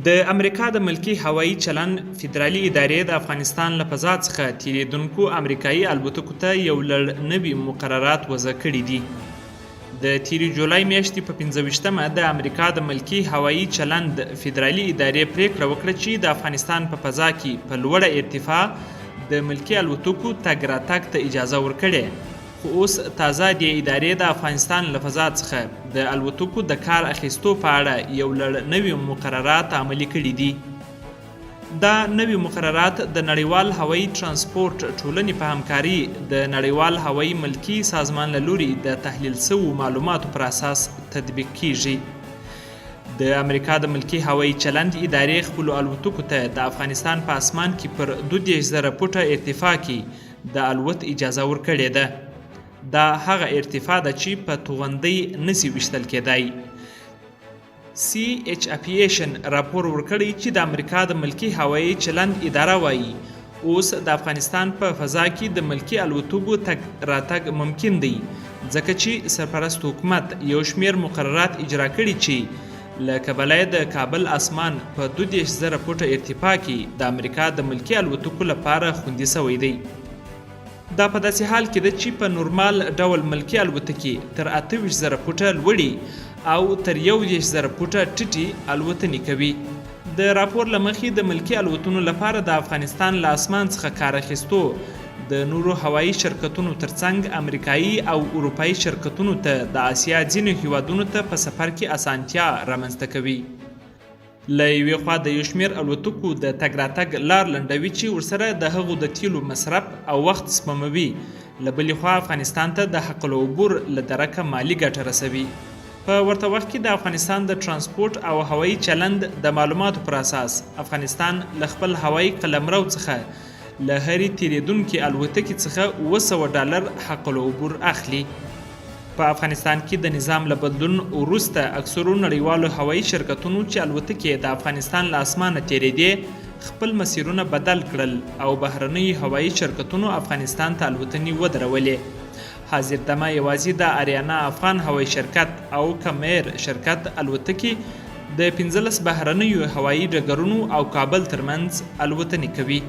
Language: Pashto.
د امریکا د ملکی هوایي چلن فدرالي ادارې د افغانستان له فضا څخه تیریدونکو امریکایي الوتکو ته یو لړ نوي مقررات وضع کړي دي. د تیرې جولای میاشتې په 25مه د امریکا د ملکی هوایي چلند فدرالي ادارې پریکړه وکړه چې د افغانستان په فضا کې په لوړه ارتفاع د ملکی الوتکو تګ راتګ ته اجازه ورکړې، خو اوس تازه د ادارې د افغانستان له فضا څخه د الوتکو د کار اخیستو په اړه یو لړ نوي مقررات عملي کړي دي. دا نوي مقررات د نړیوال هوایي ترانسپورت ټولنې په همکاري د نړیوال هوایي ملکي سازمان له لوري د تحلیل شویو معلوماتو پر اساس تطبیق کیږي. د امریکا د ملکی هوایي چلند ادارې خپلو الوتکو ته د افغانستان په اسمان کې پر 22,000 فوټه ارتفاع کې د الوت اجازه ورکړې ده. دا هغه ارتفاع ده چې په توغندۍ نسی ویشتل کېدای. سی ایچ اپیشن راپور ورکړی چې د امریکا د ملکی هوایي چلند اداره وایي اوس د افغانستان په فضا کې د ملکی الوتکو تګ راتګ ممکن دی، ځکه چې سرپرست حکومت یو شمیر مقررات اجرا کړي چې له کبله د کابل اسمان په 22,000 فوټه ارتفاع کې د امریکا د ملکی الوتکو لپاره خوندي شوی دی. دا په داسې حال کې ده چې په نورمال ډول ملکی الوتکې تر 28,000 فوټه لوړي او تر 11,000 فوټه ټیټې الوتنې کوي. د راپور له مخې د ملکی الوتنو لپاره د افغانستان له اسمان څخه کار اخیستو د نورو هوایي شرکتونو ترڅنګ امریکایي او اروپایي شرکتونو ته د آسیا ځینو هیوادونو ته په سفر کې اسانتیا رامنځته کوي. له یوې خوا د یو شمېر الوتکو د تګ راتګ لار لنډوي چې ورسره د هغو د تیلو مصرف او وخت سپموي، له بلې خوا افغانستان ته د حق العبور له درکه مالي ګټه رسوي. په ورته وخت کې د افغانستان د ترانسپورت او هوایي چلند د معلوماتو پر اساس افغانستان له خپل هوایي قلمرو څخه له هرې تیریدونکې الوتکې څخه $200 حق العبور اخلي. په افغانستان کې د نظام له بدلون وروسته اکثرو نړیوالو هوایي شرکتونو چې الوتکې د افغانستان له اسمانه تیریدې خپل مسیرونه بدل کړل او بهرنیو هوایي شرکتونو افغانستان ته الوتنې ودرولې. حاضر دمه یوازې د آریانا افغان هوایي شرکت او کمیر شرکت الوتکې د 15 بهرنیو هوایي ډګرونو او کابل ترمنځ الوتنې کوي.